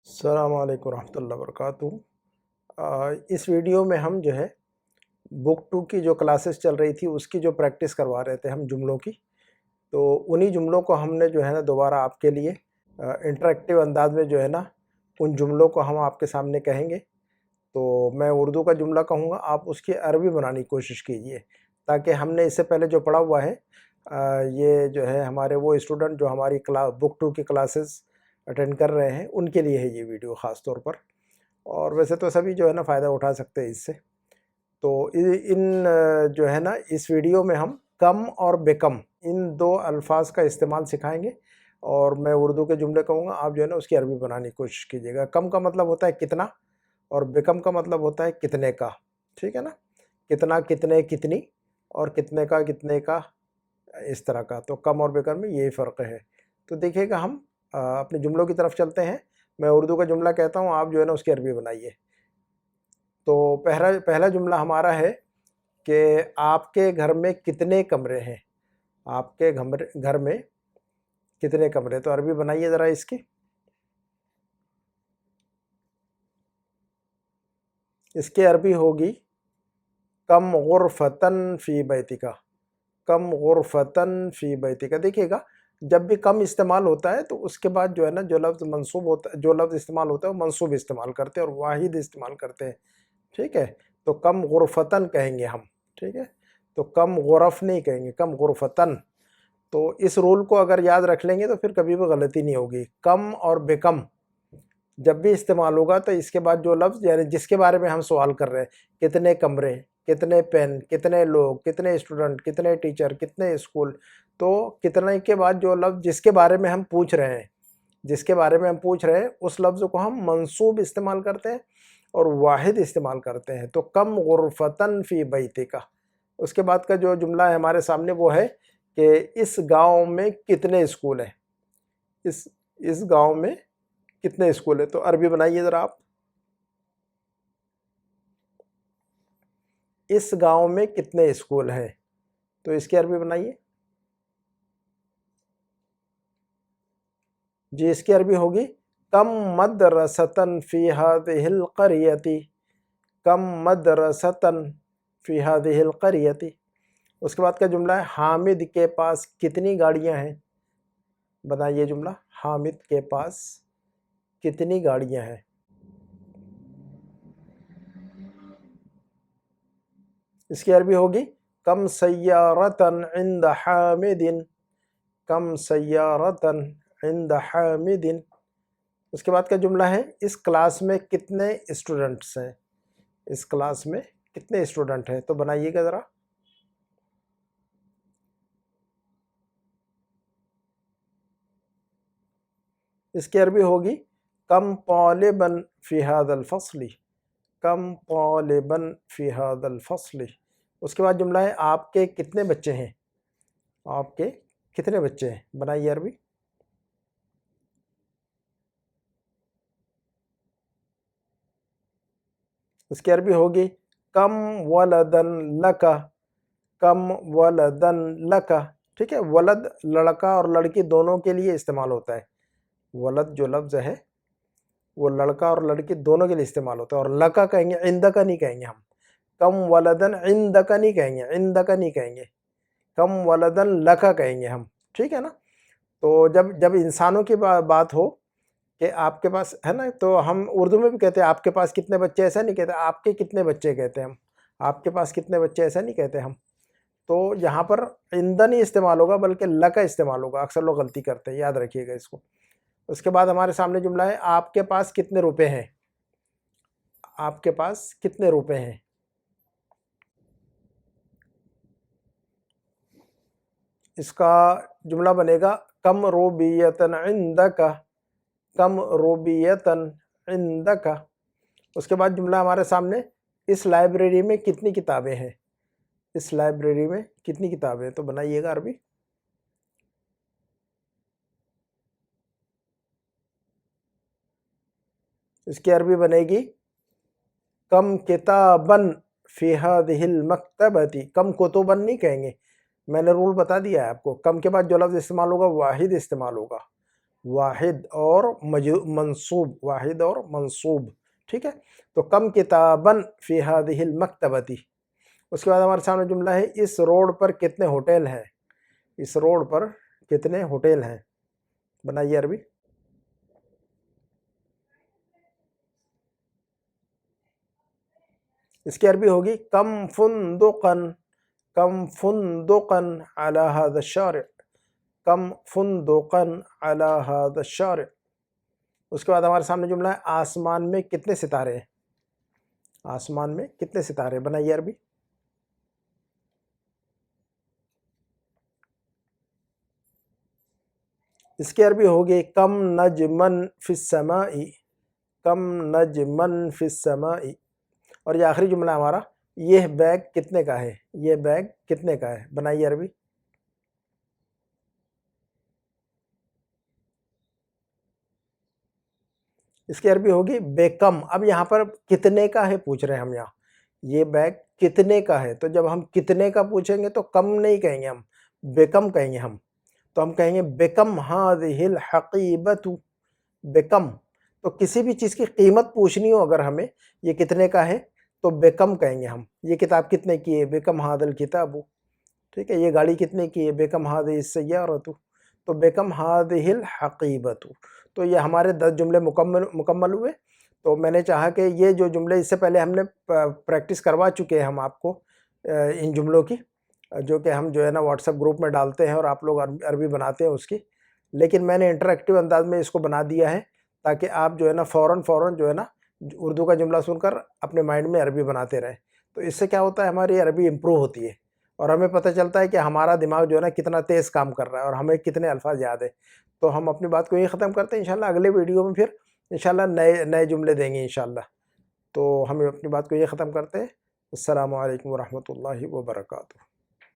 अस्सलाम वालेकुम रहमतुल्लाहि वबरकातुहू। इस वीडियो में हम जो है बुक 2 की जो क्लासेस चल रही थी उसकी जो प्रैक्टिस करवा रहे थे हम जुमलों की, तो उन्हीं जुमलों को हमने जो है ना दोबारा आपके लिए इंटरेक्टिव अंदाज में जो है ना उन जुमलों को हम आपके सामने कहेंगे। तो मैं उर्दू का जुमला कहूँगा, आप उसकी अरबी बनाने की कोशिश कीजिए, ताकि हमने इससे पहले जो पढ़ा हुआ है ये जो है हमारे वो स्टूडेंट जो हमारी बुक 2 की क्लासेस अटेंड कर रहे हैं उनके लिए है ये वीडियो ख़ास तौर पर। और वैसे तो सभी जो है ना फ़ायदा उठा सकते हैं इससे। तो इन जो है ना इस वीडियो में हम कम और बेकम इन दो अल्फाज का इस्तेमाल सिखाएंगे, और मैं उर्दू के जुमले कहूँगा, आप जो है ना उसकी अरबी बनाने की कोशिश कीजिएगा। कम का मतलब होता है कितना, और बेकम का मतलब होता है कितने का। ठीक है ना, कितना, कितने, कितनी, और कितने का, कितने का, इस तरह का। तो कम और बेकम में यही फ़र्क है। तो देखिएगा, हम अपने जुमलों की तरफ चलते हैं। मैं उर्दू का जुमला कहता हूँ, आप जो है ना उसकी अरबी बनाइए। तो पहला जुमला हमारा है कि आपके घर में कितने कमरे हैं। आपके घर में कितने कमरे, तो अरबी बनाइए ज़रा इसकी। इसकी अरबी होगी कम गुरफतन फ़ी बैतिका। कम गुरफतन फ़ी बैतिका। देखिएगा, जब भी कम इस्तेमाल होता है तो उसके बाद जो है ना जो लफ्ज़ मंसूब होता है, जो लफ्ज़ इस्तेमाल होता है वो मंसूब इस्तेमाल करते हैं और वाहिद इस्तेमाल करते हैं। ठीक है, तो कम गुरफतन कहेंगे हम। ठीक है, तो कम गुरफ नहीं कहेंगे, कम गुरफतन। तो इस रूल को अगर याद रख लेंगे तो फिर कभी भी गलती नहीं होगी। कम और बेकम जब भी इस्तेमाल होगा तो इसके बाद जो लफ्ज़ यानी जिसके बारे में हम सवाल कर रहे हैं, कितने कमरे, कितने पेन, कितने लोग, कितने स्टूडेंट, कितने टीचर, कितने स्कूल, तो कितने के बाद जो लफ्ज़ जिसके बारे में हम पूछ रहे हैं, जिसके बारे में हम पूछ रहे हैं उस लफ्ज़ को हम मंसूब इस्तेमाल करते हैं और वाहिद इस्तेमाल करते हैं। तो कम गुरफतन फ़ी बैतिका। उसके बाद का जो जुमला है हमारे सामने वो है कि इस गांव में कितने स्कूल हैं। इस गांव में कितने स्कूल हैं, तो अरबी बनाइए ज़रा आप। इस गांव में कितने स्कूल हैं, तो इसकी अरबी बनाइए जी। इसकी अरबी होगी कम मदरसतन फ़ी हाज़िहिल क़रियती। कम मदरसतन फ़ी हाज़िहिल क़रियती। उसके बाद का जुमला है हामिद के पास कितनी गाड़ियां हैं। बताइए जुमला, हामिद के पास कितनी गाड़ियां हैं। इसकी अरबी होगी कम सय्यारतन इंद हामिदिन। कम सय्यारतन इंद हामिदिन। उसके बाद का जुमला है इस क्लास में कितने स्टूडेंट्स हैं। इस क्लास में कितने स्टूडेंट हैं, तो बनाइएगा ज़रा। इसकी अरबी होगी कम तालिबन फ़ी हाज़ल फ़स्ली। कम तालिबन फ़ी हाज़ल फ़स्ली। उसके बाद जुमला है आपके कितने बच्चे हैं। आपके कितने बच्चे हैं, बनाइए अरबी। उसकी अरबी होगी कम वलदन लका। कम वलदन लका। ठीक है, वलद लड़का और लड़की दोनों के लिए इस्तेमाल होता है। वलद जो लफ्ज़ है वो लड़का और लड़की दोनों के लिए इस्तेमाल होता है, और लका कहेंगे, इंदका नहीं कहेंगे हम। कम वलदन इंदका नहीं कहेंगे, इंदका नहीं कहेंगे, कम वलदन लका कहेंगे हम। ठीक है ना। तो जब जब इंसानों की बात हो कि आपके पास है ना, तो हम उर्दू में भी कहते हैं आपके पास कितने बच्चे, ऐसा नहीं कहते, आपके कितने बच्चे कहते हैं हम। आपके पास कितने बच्चे ऐसा नहीं कहते हम। तो यहाँ पर इंदा नहीं इस्तेमाल होगा बल्कि ल का इस्तेमाल होगा। अक्सर लोग गलती करते हैं, याद रखिएगा इसको। उसके बाद हमारे सामने जुमला है आपके पास कितने रुपए हैं। आपके पास कितने रुपए हैं। इसका जुमला बनेगा कम रूबियतन इंदका। कम रूबियतन इंदका। उसके बाद जुमला हमारे सामने इस लाइब्रेरी में कितनी किताबें हैं। इस लाइब्रेरी में कितनी किताबें हैं, तो बनाइएगा अरबी। इसकी अरबी बनेगी कम किताबन फ़ी हाज़िहिल मकतबती। कम कुतुबन नहीं कहेंगे, मैंने रूल बता दिया है आपको। कम के बाद जो लफ्ज़ इस्तेमाल होगा वाहिद इस्तेमाल होगा। واحد اور منصوب، واحد اور منصوب، ٹھیک ہے. تو کم کتابن فی ہذہ المکتبۃ. اس کے بعد ہمارے سامنے جملہ ہے اس روڈ پر کتنے ہوٹل ہیں. اس روڈ پر کتنے ہوٹل ہیں. بنائیے عربی. اس کی عربی ہوگی کم فندقن، کم فندقن علی هذا الشارع، کم فندقن علی هذا الشارع. اس کے بعد ہمارے سامنے جملہ ہے آسمان میں کتنے ستارے ہیں. آسمان میں کتنے ستارے. بنائیے عربی. اس کی عربی ہوگی کم نجمن فی السماء، کم نجمن فی السماء. اور یہ آخری جملہ ہمارا یہ بیگ کتنے کا ہے، یہ بیگ کتنے کا ہے. بنائیے عربی. اس کی عربی ہوگی بے کم. اب یہاں پر کتنے کا ہے پوچھ رہے ہیں ہم. یہاں یہ بیگ کتنے کا ہے، تو جب ہم کتنے کا پوچھیں گے تو کم نہیں کہیں گے، ہم بے کم کہیں گے. ہم تو ہم کہیں گے بے کم ہذہ الحقیبۃ، بے کم. تو کسی بھی چیز کی قیمت پوچھنی ہو اگر ہمیں یہ کتنے کا ہے تو بے کم کہیں گے ہم. یہ کتاب کتنے کی ہے، بے کم ھذا الکتاب. ٹھیک ہے. یہ گاڑی کتنے کی ہے، بے کم ھذہ السیارۃ. تو بے کم ھذہ الحقیبۃ. تو یہ ہمارے 10 جملے مکمل ہوئے. تو میں نے چاہا کہ یہ جو جملے اس سے پہلے ہم نے پریکٹس کروا چکے ہیں ہم آپ کو ان جملوں کی، جو کہ ہم جو ہے نا واٹس ایپ گروپ میں ڈالتے ہیں اور آپ لوگ عربی بناتے ہیں اس کی. لیکن میں نے انٹریکٹیو انداز میں اس کو بنا دیا ہے تاکہ آپ جو ہے نا فوراً جو ہے نا اردو کا جملہ سن کر اپنے مائنڈ میں عربی بناتے رہیں. تو اس سے کیا ہوتا ہے، ہماری عربی امپروو ہوتی ہے اور ہمیں پتہ چلتا ہے کہ ہمارا دماغ جو ہے نا کتنا تیز کام کر رہا ہے اور ہمیں کتنے الفاظ یاد ہے. تو ہم اپنی بات کو یہی ختم کرتے ہیں. انشاءاللہ اگلے ویڈیو میں پھر انشاءاللہ نئے جملے دیں گے انشاءاللہ. تو ہم اپنی بات کو یہ ختم کرتے ہیں. السلام علیکم ورحمۃ اللہ وبرکاتہ.